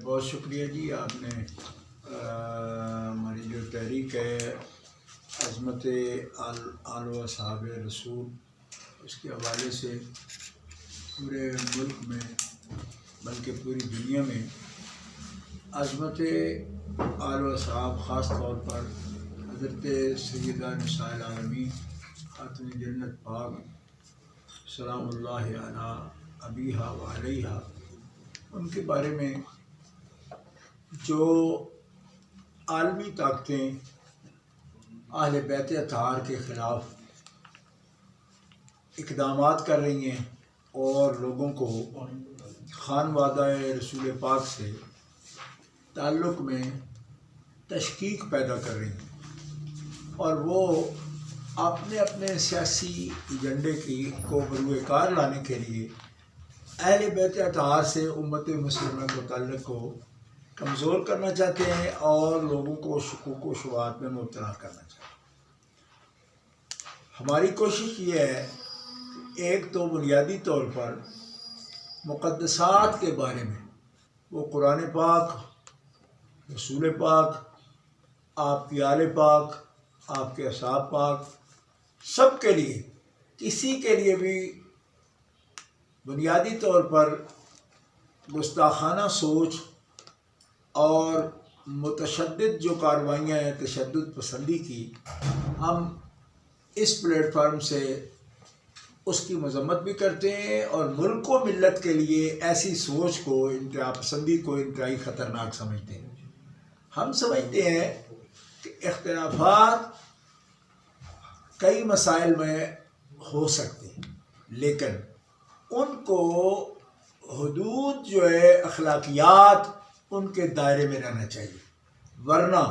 بہت شکریہ جی، آپ نے ہماری جو تحریک ہے عظمت آل و اصحاب رسول، اس کے حوالے سے پورے ملک میں بلکہ پوری دنیا میں عظمت آل و اصحاب، خاص طور پر حضرت سیدہ نساء العالمین خاتون جنت پاک سلام اللہ علی ابیہا و علیہا، ان کے بارے میں جو عالمی طاقتیں اہل بیت اطہار کے خلاف اقدامات کر رہی ہیں اور لوگوں کو خانوادہ رسول پاک سے تعلق میں تشکیک پیدا کر رہی ہیں، اور وہ اپنے اپنے سیاسی ایجنڈے کو بروئے کار لانے کے لیے اہل بیت اطہار سے امت مسلمہ کو تعلق کو کمزور کرنا چاہتے ہیں اور لوگوں کو شکوک و شبہات میں مبتلا کرنا چاہتے ہیں۔ ہماری کوشش یہ ہے ایک تو بنیادی طور پر مقدسات کے بارے میں، وہ قرآن پاک، رسول پاک، آپ کی آل پاک، آپ کے اصحاب پاک، سب کے لیے، کسی کے لیے بھی بنیادی طور پر گستاخانہ سوچ اور متشدد جو کاروائیاں ہیں تشدد پسندی کی، ہم اس پلیٹ فارم سے اس کی مذمت بھی کرتے ہیں اور ملک و ملت کے لیے ایسی سوچ کو، انتہا پسندی کو انتہائی خطرناک سمجھتے ہیں۔ ہم سمجھتے ہیں کہ اختلافات کئی مسائل میں ہو سکتے ہیں، لیکن ان کو حدود جو ہے اخلاقیات، ان کے دائرے میں رہنا چاہیے، ورنہ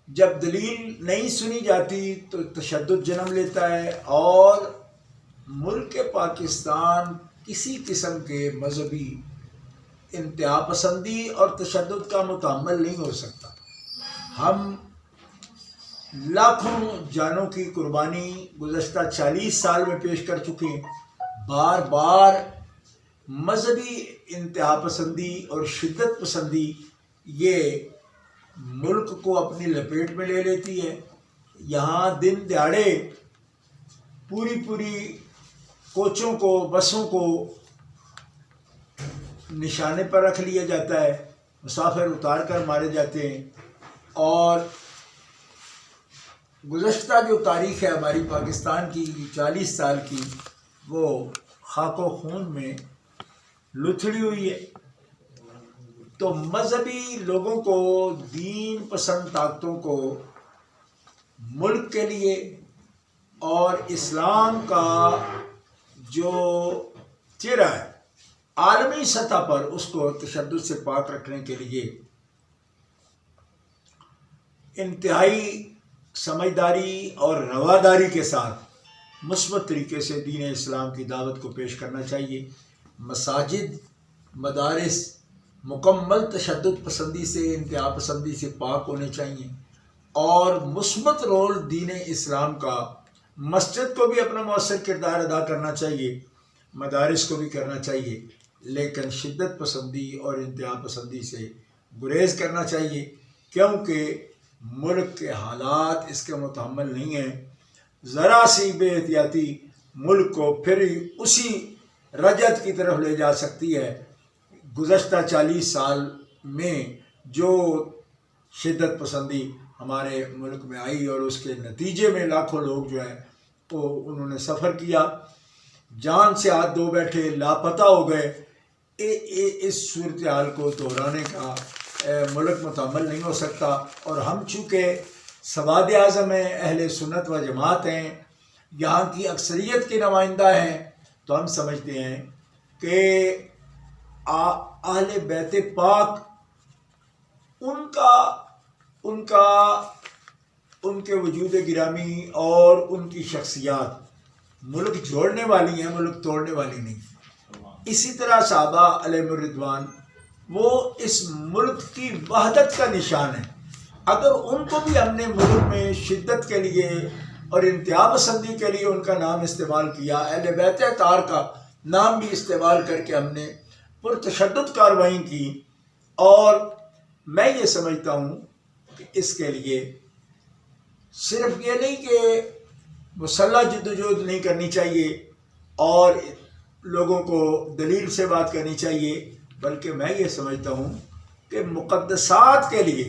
جب دلیل نہیں سنی جاتی تو تشدد جنم لیتا ہے اور ملک پاکستان کسی قسم کے مذہبی انتہا پسندی اور تشدد کا متحمل نہیں ہو سکتا۔ ہم لاکھوں جانوں کی قربانی گزشتہ 40 سال میں پیش کر چکے ہیں۔ بار بار مذہبی انتہا پسندی اور شدت پسندی یہ ملک کو اپنی لپیٹ میں لے لیتی ہے۔ یہاں دن دہاڑے پوری کوچوں کو، بسوں کو نشانے پر رکھ لیا جاتا ہے، مسافر اتار کر مارے جاتے ہیں، اور گزشتہ جو تاریخ ہے ہماری پاکستان کی 40 سال کی، وہ خاک و خون میں لتھڑی ہوئی ہے۔ تو مذہبی لوگوں کو، دین پسند طاقتوں کو ملک کے لیے اور اسلام کا جو چہرہ ہے عالمی سطح پر، اس کو تشدد سے پاک رکھنے کے لیے انتہائی سمجھداری اور رواداری کے ساتھ مثبت طریقے سے دین اسلام کی دعوت کو پیش کرنا چاہیے۔ مساجد، مدارس مکمل تشدد پسندی سے، انتہا پسندی سے پاک ہونے چاہیے، اور مثبت رول دین اسلام کا مسجد کو بھی اپنا مؤثر کردار ادا کرنا چاہیے، مدارس کو بھی کرنا چاہیے، لیکن شدت پسندی اور انتہا پسندی سے گریز کرنا چاہیے، کیونکہ ملک کے حالات اس کے متحمل نہیں ہیں۔ ذرا سی بے احتیاطی ملک کو پھر اسی رجعت کی طرف لے جا سکتی ہے۔ گزشتہ 40 سال میں جو شدت پسندی ہمارے ملک میں آئی اور اس کے نتیجے میں لاکھوں لوگ جو ہیں وہ انہوں نے سفر کیا، جان سے ہاتھ دھو بیٹھے، لاپتہ ہو گئے، اس صورتحال کو دہرانے کا ملک متحمل نہیں ہو سکتا۔ اور ہم چونکہ سواد اعظم ہیں، اہل سنت و جماعت ہیں، یہاں کی اکثریت کے نمائندہ ہیں، تو ہم سمجھتے ہیں کہ اہل بیت پاک، ان کے وجود گرامی اور ان کی شخصیات ملک جوڑنے والی ہیں، ملک توڑنے والی نہیں۔ اسی طرح صحابہ علیہم الرضوان، وہ اس ملک کی وحدت کا نشان ہے۔ اگر ان کو بھی ہم نے ملک میں شدت کے لیے اور انتہا پسندی کے لیے ان کا نام استعمال کیا، اہل بیت اطہار کا نام بھی استعمال کر کے ہم نے پرتشدد کارروائی کی، اور میں یہ سمجھتا ہوں کہ اس کے لیے صرف یہ نہیں کہ مسلح جدوجہد نہیں کرنی چاہیے اور لوگوں کو دلیل سے بات کرنی چاہیے، بلکہ میں یہ سمجھتا ہوں کہ مقدسات کے لیے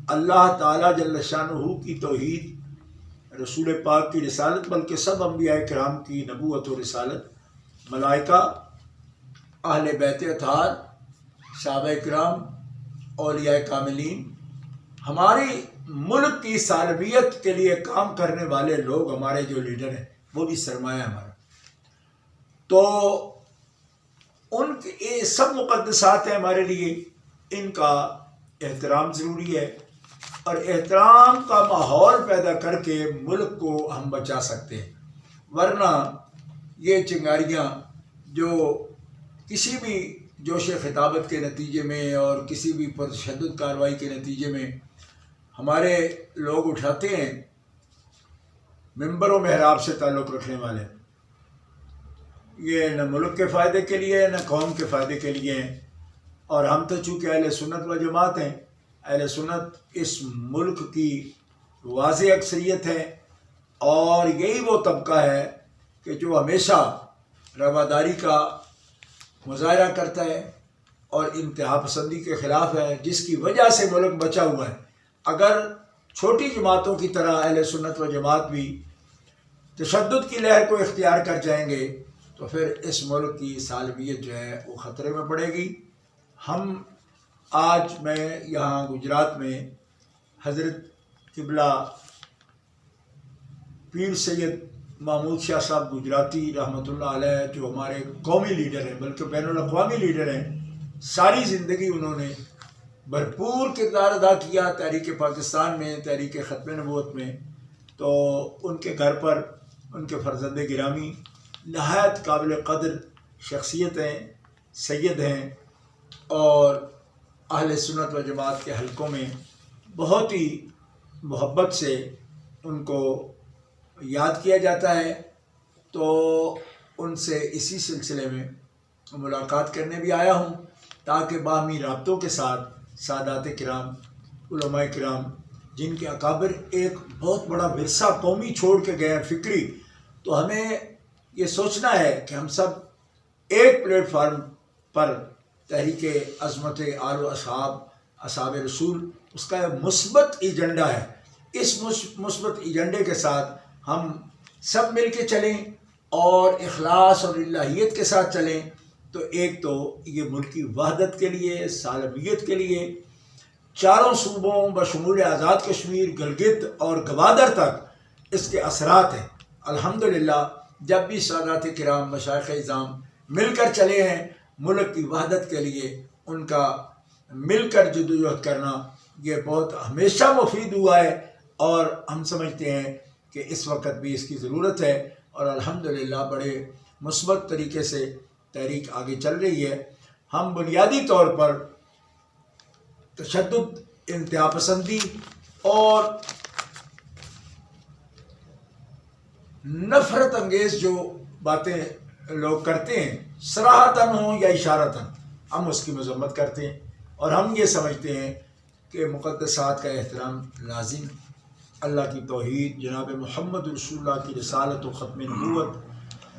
اللہ تعالیٰ جل شانہ کی توحید، رسول پاک کی رسالت، بلکہ سب انبیاء کرام کی نبوت و رسالت، ملائکہ، اہل بیت اطہار، صحابہ کرام، اولیاء کاملین، ہماری ملک کی سالمیت کے لیے کام کرنے والے لوگ، ہمارے جو لیڈر ہیں، وہ بھی سرمایہ ہمارا. تو ان کے سب مقدسات ہیں ہمارے لیے، ان کا احترام ضروری ہے، اور احترام کا ماحول پیدا کر کے ملک کو ہم بچا سکتے ہیں. ورنہ یہ چنگاریاں جو کسی بھی جوش خطابت کے نتیجے میں اور کسی بھی پرتشدد کارروائی کے نتیجے میں ہمارے لوگ اٹھاتے ہیں، منبر و محراب سے تعلق رکھنے والے، یہ نہ ملک کے فائدے کے لیے نہ قوم کے فائدے کے لیے ہیں. اور ہم تو چونکہ اہل سنت و جماعت ہیں، اہل سنت اس ملک کی واضح اکثریت ہے، اور یہی وہ طبقہ ہے کہ جو ہمیشہ رواداری کا مظاہرہ کرتا ہے اور انتہا پسندی کے خلاف ہے، جس کی وجہ سے ملک بچا ہوا ہے. اگر چھوٹی جماعتوں کی طرح اہل سنت و جماعت بھی تشدد کی لہر کو اختیار کر جائیں گے تو پھر اس ملک کی سالمیت جو ہے وہ خطرے میں پڑے گی. میں یہاں گجرات میں حضرت قبلہ پیر سید محمود شاہ صاحب گجراتی رحمۃ اللہ علیہ، جو ہمارے قومی لیڈر ہیں بلکہ بین الاقوامی لیڈر ہیں، ساری زندگی انہوں نے بھرپور کردار ادا کیا تحریک پاکستان میں، تحریک ختم نبوت میں. تو ان کے گھر پر ان کے فرزند گرامی نہایت قابل قدر شخصیت ہیں، سید ہیں، اور اہل سنت و جماعت کے حلقوں میں بہت ہی محبت سے ان کو یاد کیا جاتا ہے. تو ان سے اسی سلسلے میں ملاقات کرنے بھی آیا ہوں، تاکہ باہمی رابطوں کے ساتھ سادات کرام، علماء کرام، جن کے اکابر ایک بہت بڑا ورثہ قومی چھوڑ کے گئے ہیں فکری، تو ہمیں یہ سوچنا ہے کہ ہم سب ایک پلیٹ فارم پر تحریک عظمت آل و اصحاب رسول، اس کا مثبت ایجنڈا ہے. اس مثبت ایجنڈے کے ساتھ ہم سب مل کے چلیں اور اخلاص اور الہیت کے ساتھ چلیں، تو ایک تو یہ ملکی وحدت کے لیے، سالمیت کے لیے، چاروں صوبوں بشمول آزاد کشمیر، گلگت اور گوادر تک اس کے اثرات ہیں. الحمدللہ جب بھی سادات کرام، مشائخ اعظام مل کر چلے ہیں ملک کی وحدت کے لیے، ان کا مل کر جدوجہد کرنا یہ بہت ہمیشہ مفید ہوا ہے، اور ہم سمجھتے ہیں کہ اس وقت بھی اس کی ضرورت ہے. اور الحمدللہ بڑے مثبت طریقے سے تحریک آگے چل رہی ہے. ہم بنیادی طور پر تشدد، انتہا پسندی اور نفرت انگیز جو باتیں لوگ کرتے ہیں، صراحتاً ہوں یا اشارتاً، ہم اس کی مذمت کرتے ہیں، اور ہم یہ سمجھتے ہیں کہ مقدسات کا احترام لازم، اللہ کی توحید، جناب محمد رسول اللہ کی رسالت و ختم نبوت،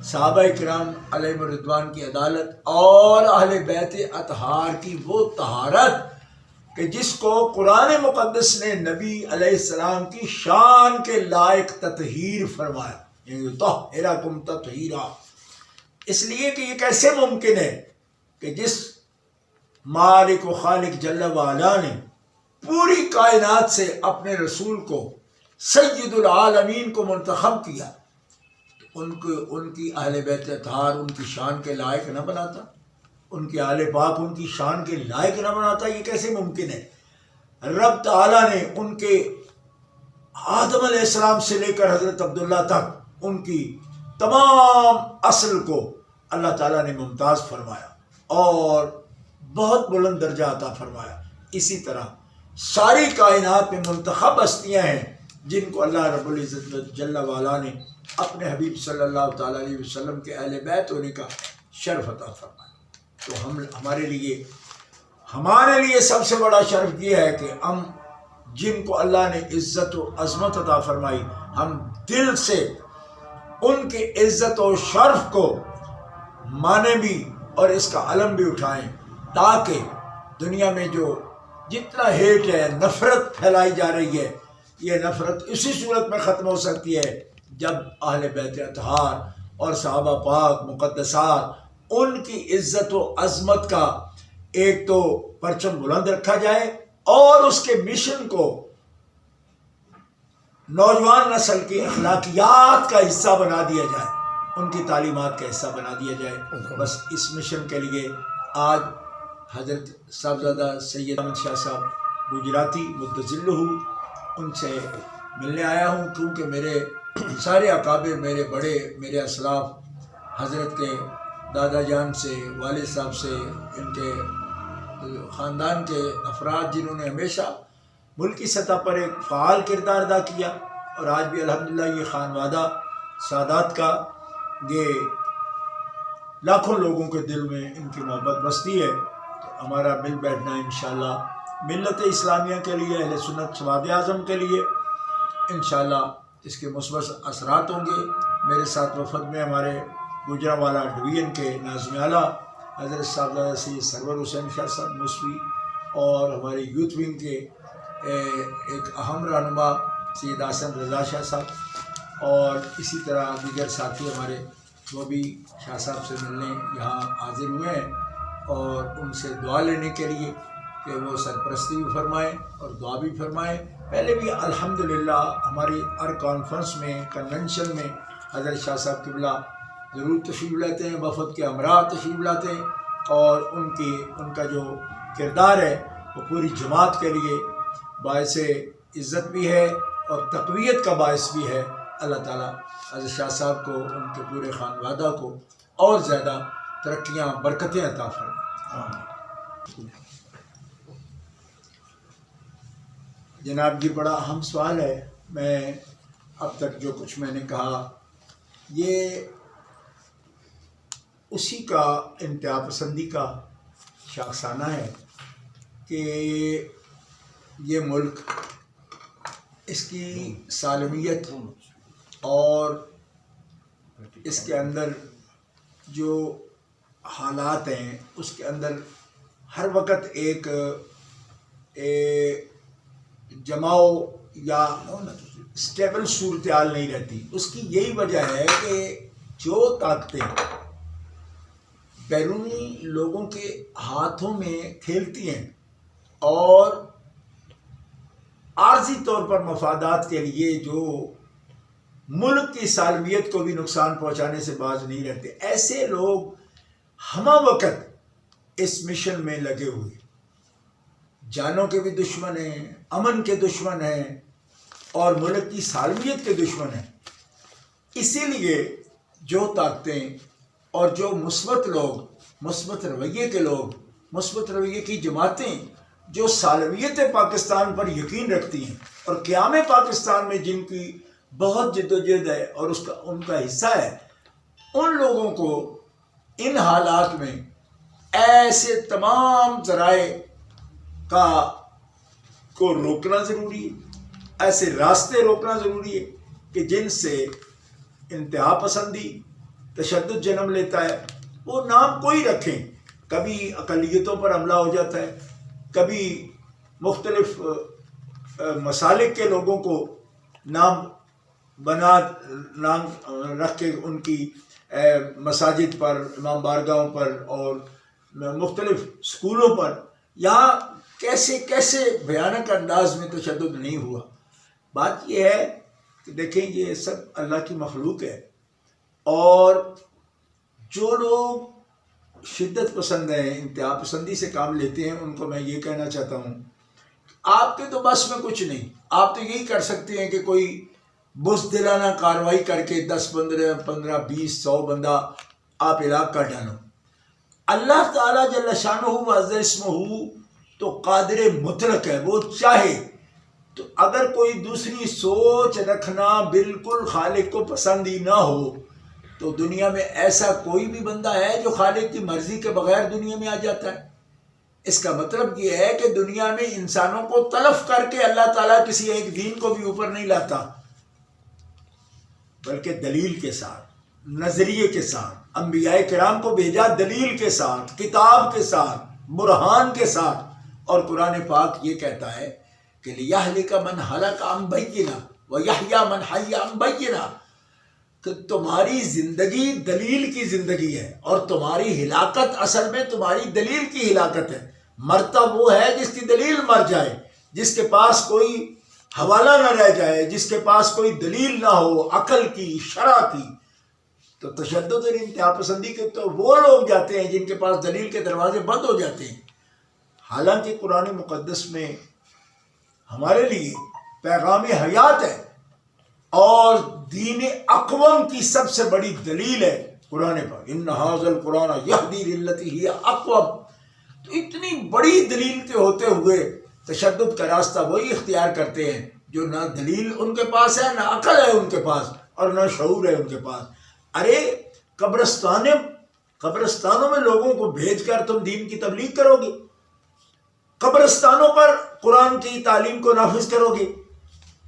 صحابہ کرام علیہم الرضوان کی عدالت، اور اہل بیت اطہار کی وہ طہارت کہ جس کو قرآن مقدس نے نبی علیہ السلام کی شان کے لائق تطہیر فرمایا، یعنی طہرکم تطہیرا. اس لیے کہ یہ کیسے ممکن ہے کہ جس مالک و خالق جل وعلا نے پوری کائنات سے اپنے رسول کو، سید العالمین کو منتخب کیا، ان کی اہل بیت اطہار ان کی شان کے لائق نہ بناتا، ان کے آل پاک ان کی شان کے لائق نہ بناتا؟ یہ کیسے ممکن ہے؟ رب تعالیٰ نے ان کے آدم علیہ السلام سے لے کر حضرت عبداللہ تک ان کی تمام اصل کو اللہ تعالیٰ نے ممتاز فرمایا اور بہت بلند درجہ عطا فرمایا. اسی طرح ساری کائنات میں منتخب ہستیاں ہیں جن کو اللہ رب العزت جل وعلا نے اپنے حبیب صلی اللہ تعالیٰ علیہ وسلم کے اہل بیت ہونے کا شرف عطا فرمایا. تو ہمارے لیے ہمارے لیے سب سے بڑا شرف یہ ہے کہ ہم جن کو اللہ نے عزت و عظمت عطا فرمائی، ہم دل سے ان کی عزت و شرف کو مانے بھی اور اس کا علم بھی اٹھائیں، تاکہ دنیا میں جو جتنا ہیٹ ہے، نفرت پھیلائی جا رہی ہے، یہ نفرت اسی صورت میں ختم ہو سکتی ہے جب اہل بیت اطہار اور صحابہ پاک مقدسات ان کی عزت و عظمت کا ایک تو پرچم بلند رکھا جائے اور اس کے مشن کو نوجوان نسل کی اخلاقیات کا حصہ بنا دیا جائے، ان کی تعلیمات کا حصہ بنا دیا جائے۔ بس اس مشن کے لیے آج حضرت صاحبزادہ سید احمد شاہ صاحب گجراتی مدظلہ ان سے ملنے آیا ہوں، کیونکہ میرے سارے اکابر، میرے بڑے، میرے اسلاف حضرت کے دادا جان سے، والد صاحب سے، ان کے خاندان کے افراد جنہوں نے ہمیشہ ملکی سطح پر ایک فعال کردار ادا کیا، اور آج بھی الحمدللہ یہ خانوادہ سادات کا یہ لاکھوں لوگوں کے دل میں ان کی محبت بستی ہے۔ تو ہمارا مل بیٹھنا انشاءاللہ ملت اسلامیہ کے لیے، اہل سنت سواد اعظم کے لیے انشاءاللہ اس کے مثبت اثرات ہوں گے۔ میرے ساتھ وفد میں ہمارے گوجرانوالا ڈویژن کے ناظم اعلیٰ حضرت صاحبزادہ سید سرور حسین شاہ صاحب موسوی، اور ہمارے یوتھ ونگ کے ایک اہم رہنما سید حسن رضا شاہ صاحب، اور اسی طرح دیگر ساتھی ہمارے وہ بھی شاہ صاحب سے ملنے یہاں حاضر ہوئے ہیں، اور ان سے دعا لینے کے لیے کہ وہ سرپرستی بھی فرمائیں اور دعا بھی فرمائیں۔ پہلے بھی الحمدللہ ہماری ہر کانفرنس میں، کنونشن میں حضرت شاہ صاحب قبلہ ضرور تشریف لاتے ہیں، وفد کے ہمراہ تشریف لاتے ہیں، اور ان کا جو کردار ہے وہ پوری جماعت کے لیے باعث عزت بھی ہے اور تقویت کا باعث بھی ہے۔ اللہ تعالیٰ حضرت شاہ صاحب کو، ان کے پورے خانوادہ کو اور زیادہ ترقیاں، برکتیں عطا فرمائیں۔ جناب جی، بڑا اہم سوال ہے۔ میں اب تک جو کچھ میں نے کہا یہ اسی کا انتہا پسندی کا شاخسانہ ہے کہ یہ ملک، اس کی سالمیت اور اس کے اندر جو حالات ہیں، اس کے اندر ہر وقت ایک جماؤ یا اسٹیبل صورتحال نہیں رہتی۔ اس کی یہی وجہ ہے کہ جو طاقتیں بیرونی لوگوں کے ہاتھوں میں کھیلتی ہیں اور عارضی طور پر مفادات کے لیے جو ملک کی سالمیت کو بھی نقصان پہنچانے سے باز نہیں رہتے، ایسے لوگ ہمہ وقت اس مشن میں لگے ہوئے، جانوں کے بھی دشمن ہیں، امن کے دشمن ہیں، اور ملک کی سالمیت کے دشمن ہیں۔ اسی لیے جو طاقتیں اور جو مثبت لوگ، مثبت رویے کے لوگ، مثبت رویے کی جماعتیں جو سالمیت پاکستان پر یقین رکھتی ہیں اور قیام پاکستان میں جن کی بہت جدوجہد ہے اور ان کا حصہ ہے، ان لوگوں کو ان حالات میں ایسے تمام ذرائع کو روکنا ضروری ہے، ایسے راستے روکنا ضروری ہے کہ جن سے انتہا پسندی، تشدد جنم لیتا ہے۔ وہ نام کوئی رکھیں، کبھی اقلیتوں پر حملہ ہو جاتا ہے، کبھی مختلف مسالک کے لوگوں کو نام رکھ کے ان کی مساجد پر، امام بارگاہوں پر اور مختلف سکولوں پر، یہاں کیسے کیسے بھیانک انداز میں تشدد نہیں ہوا۔ بات یہ ہے کہ دیکھیں یہ سب اللہ کی مخلوق ہے، اور جو لوگ شدت پسند ہیں، انتہا پسندی سے کام لیتے ہیں، ان کو میں یہ کہنا چاہتا ہوں، آپ کے تو بس میں کچھ نہیں، آپ تو یہی کر سکتے ہیں کہ کوئی بزدلانہ کارروائی کر کے 10 15 20 100 بندہ آپ ہلاک کر ڈالو۔ اللہ تعالیٰ جل شانہ و عز اسمہ تو قادر مطلق ہے، وہ چاہے تو اگر کوئی دوسری سوچ رکھنا بالکل خالق کو پسند ہی نہ ہو، تو دنیا میں ایسا کوئی بھی بندہ ہے جو خالق کی مرضی کے بغیر دنیا میں آ جاتا ہے؟ اس کا مطلب یہ ہے کہ دنیا میں انسانوں کو تلف کر کے اللہ تعالیٰ کسی ایک دین کو بھی اوپر نہیں لاتا، بلکہ دلیل کے ساتھ، نظریے کے ساتھ۔ انبیاء کرام کو بھیجا دلیل کے ساتھ، کتاب کے ساتھ، برہان کے ساتھ۔ اور قرآن پاک یہ کہتا ہے کہ لِيَهْلِكَ مَنْ هَلَكَ عَنْ بَيِّنَةٍ وَيَحْيَىٰ مَنْ حَيَّ عَنْ بَيِّنَةٍ، کہ تمہاری زندگی دلیل کی زندگی ہے، اور تمہاری ہلاکت اصل میں تمہاری دلیل کی ہلاکت ہے۔ مرتا وہ ہے جس کی دلیل مر جائے، جس کے پاس کوئی حوالہ نہ رہ جائے، جس کے پاس کوئی دلیل نہ ہو عقل کی، شرع کی۔ تو تشدد اور انتہا پسندی کے تو وہ لوگ جاتے ہیں جن کے پاس دلیل کے دروازے بند ہو جاتے ہیں۔ حالانکہ قرآن مقدس میں ہمارے لیے پیغام حیات ہے، اور دین اقوم کی سب سے بڑی دلیل ہے قرآن پاک۔ ان ھذا القرآن یہدی للتی ہی اقوم۔ تو اتنی بڑی دلیل کے ہوتے ہوئے تشدد کا راستہ وہی اختیار کرتے ہیں جو نہ دلیل ان کے پاس ہے، نہ عقل ہے ان کے پاس، اور نہ شعور ہے ان کے پاس۔ ارے قبرستانوں میں لوگوں کو بھیج کر تم دین کی تبلیغ کرو گے، قبرستانوں پر قرآن کی تعلیم کو نافذ کرو گے،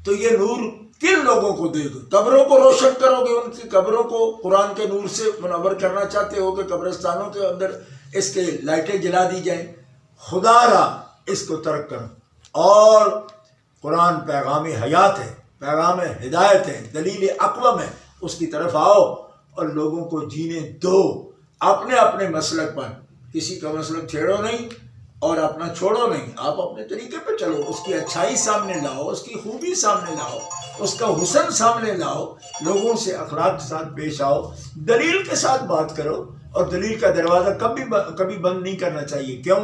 تو یہ نور کن لوگوں کو دے گے؟ قبروں کو روشن کرو گے، ان کی قبروں کو قرآن کے نور سے منور کرنا چاہتے ہو کہ قبرستانوں کے اندر اس کے لائٹیں جلا دی جائیں؟ خدا را اس کو ترک کرو۔ اور قرآن پیغام حیات ہے، پیغام ہدایت ہے، دلیل اقوم ہے، اس کی طرف آؤ اور لوگوں کو جینے دو اپنے اپنے مسلک پر۔ کسی کا مسلک چھیڑو نہیں اور اپنا چھوڑو نہیں، آپ اپنے طریقے پہ چلو، اس کی اچھائی سامنے لاؤ، اس کی خوبی سامنے لاؤ، اس کا حسن سامنے لاؤ، لوگوں سے اخلاق کے ساتھ پیش آؤ، دلیل کے ساتھ بات کرو، اور دلیل کا دروازہ کبھی بند نہیں کرنا چاہیے۔ کیوں؟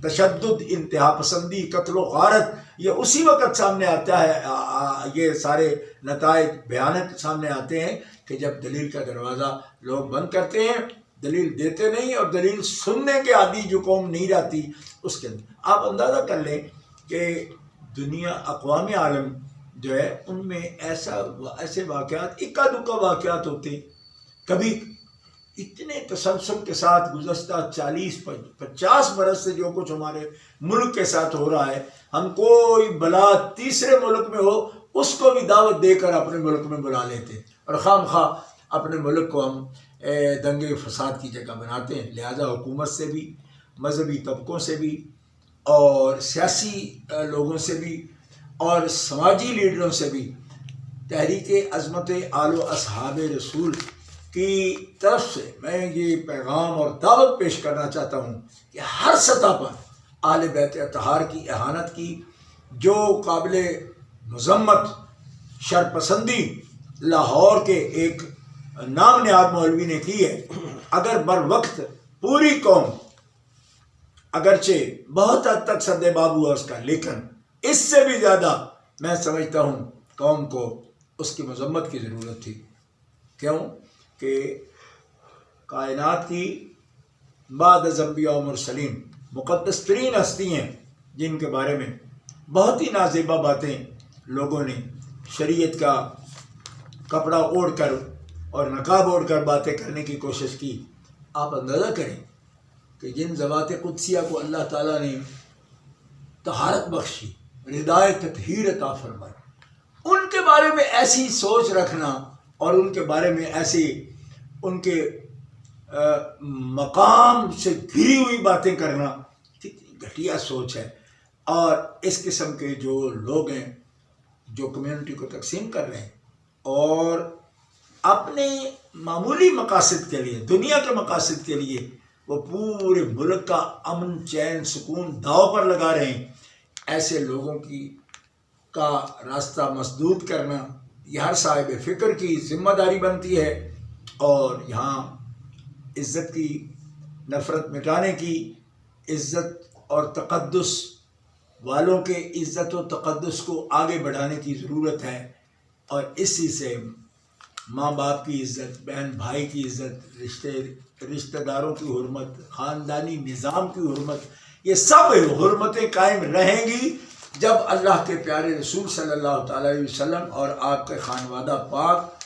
تشدد، انتہا پسندی، قتل و غارت یہ اسی وقت سامنے آتا ہے، یہ سارے نتائج بھیانک سامنے آتے ہیں کہ جب دلیل کا دروازہ لوگ بند کرتے ہیں، دلیل دیتے نہیں، اور دلیل سننے کے عادی جو قوم نہیں رہتی اس کے اندر۔ آپ اندازہ کر لیں کہ دنیا، اقوام عالم جو ہے، ان میں ایسے واقعات، اکا دکا واقعات ہوتے ہیں۔ کبھی اتنے تسلسل کے ساتھ گزشتہ 40-50 برس سے جو کچھ ہمارے ملک کے ساتھ ہو رہا ہے، ہم کوئی بلا تیسرے ملک میں ہو اس کو بھی دعوت دے کر اپنے ملک میں بلا لیتے ہیں، اور خام خواہ اپنے ملک کو ہم دنگے فساد کی جگہ بناتے ہیں۔ لہذا حکومت سے بھی، مذہبی طبقوں سے بھی، اور سیاسی لوگوں سے بھی، اور سماجی لیڈروں سے بھی تحریک عظمت آل و اصحاب رسول کی طرف سے میں یہ پیغام اور دعوت پیش کرنا چاہتا ہوں کہ ہر سطح پر اہل بیت اطہار کی اہانت کی جو قابل مذمت شرپسندی لاہور کے ایک نام نہاد مولوی نے کی ہے، اگر بر وقت پوری قوم، اگرچہ بہت حد تک سد باب ہوا اس کا، لیکن اس سے بھی زیادہ میں سمجھتا ہوں قوم کو اس کی مذمت کی ضرورت تھی۔ کیوں کہ کائنات کی بعد از انبیاء و مرسلین مقدس ترین ہستی ہیں جن کے بارے میں بہت ہی نازیبا باتیں لوگوں نے شریعت کا کپڑا اوڑھ کر اور نقاب اوڑھ کر باتیں کرنے کی کوشش کی۔ آپ اندازہ کریں کہ جن ذوات قدسیہ کو اللہ تعالیٰ نے طہارت بخشی، ردائے تطہیر عطا فرمائی، ان کے بارے میں ایسی سوچ رکھنا اور ان کے بارے میں ایسی ان کے مقام سے گھری ہوئی باتیں کرنا کتنی گھٹیا سوچ ہے۔ اور اس قسم کے جو لوگ ہیں جو کمیونٹی کو تقسیم کر رہے ہیں اور اپنے معمولی مقاصد کے لیے، دنیا کے مقاصد کے لیے وہ پورے ملک کا امن، چین، سکون داؤ پر لگا رہے ہیں، ایسے لوگوں کا راستہ مسدود کرنا یہ ہر صاحب فکر کی ذمہ داری بنتی ہے۔ اور یہاں عزت کی نفرت مٹانے کی، عزت اور تقدس والوں کے عزت و تقدس کو آگے بڑھانے کی ضرورت ہے، اور اسی سے ماں باپ کی عزت، بہن بھائی کی عزت، رشتہ داروں کی حرمت، خاندانی نظام کی حرمت، یہ سب حرمتیں قائم رہیں گی جب اللہ کے پیارے رسول صلی اللہ تعالی علیہ وسلم اور آپ کے خانوادہ پاک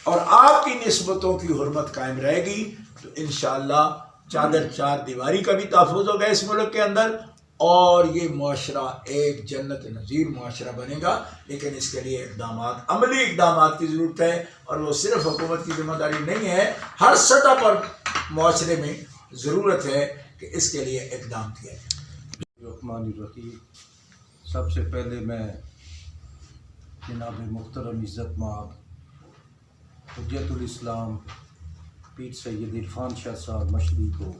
اور آپ کی نسبتوں کی حرمت قائم رہے گی، تو انشاءاللہ چادر چار دیواری کا بھی تحفظ ہوگا اس ملک کے اندر، اور یہ معاشرہ ایک جنت نظیر معاشرہ بنے گا. لیکن اس کے لیے اقدامات، عملی اقدامات کی ضرورت ہے، اور وہ صرف حکومت کی ذمہ داری نہیں ہے، ہر سطح پر معاشرے میں ضرورت ہے کہ اس کے لیے اقدام کیا جائے. الرحمن الرحیم. سب سے پہلے میں جناب محترم عزت مآب حجت الاسلام پیر سید عرفان شاہ صاحب مشری کو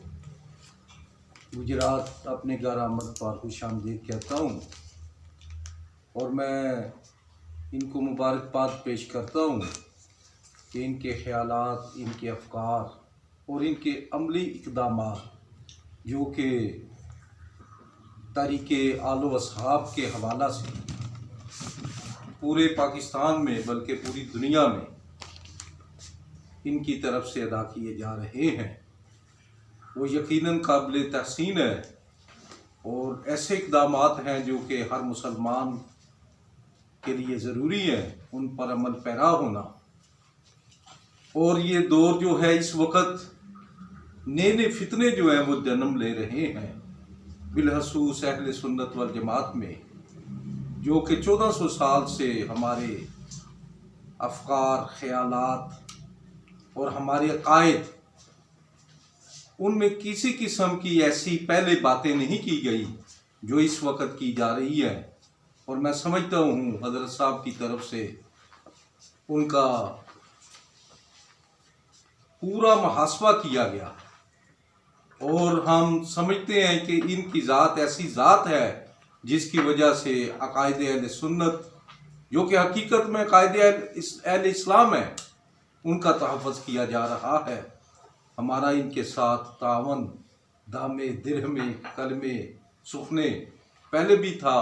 گجرات اپنے گھر آمد پر خوش آمدید کہتا ہوں، اور میں ان کو مبارکباد پیش کرتا ہوں کہ ان کے خیالات، ان کے افکار اور ان کے عملی اقدامات جو کہ تحریک آل و اصحاب کے حوالہ سے پورے پاکستان میں بلکہ پوری دنیا میں ان کی طرف سے ادا کیے جا رہے ہیں، وہ یقیناً قابل تحسین ہے، اور ایسے اقدامات ہیں جو کہ ہر مسلمان کے لیے ضروری ہے ان پر عمل پیرا ہونا. اور یہ دور جو ہے اس وقت نئے نئے فتنے جو ہیں وہ جنم لے رہے ہیں، بالخصوص اہل سنت والجماعت میں، جو کہ 1400 سال سے ہمارے افکار، خیالات اور ہمارے عقائد، ان میں کسی قسم کی ایسی پہلے باتیں نہیں کی گئی جو اس وقت کی جا رہی ہے. اور میں سمجھتا ہوں حضرت صاحب کی طرف سے ان کا پورا محاسبہ کیا گیا، اور ہم سمجھتے ہیں کہ ان کی ذات ایسی ذات ہے جس کی وجہ سے عقائد اہل سنت، جو کہ حقیقت میں عقائد اہل اسلام ہے، ان کا تحفظ کیا جا رہا ہے. ہمارا ان کے ساتھ تعاون دامے درہمے کلمے سخنے پہلے بھی تھا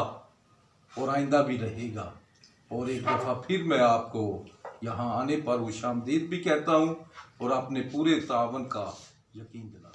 اور آئندہ بھی رہے گا. اور ایک دفعہ پھر میں آپ کو یہاں آنے پر خوش آمدید بھی کہتا ہوں اور اپنے پورے تعاون کا یقین دلاتا ہوں.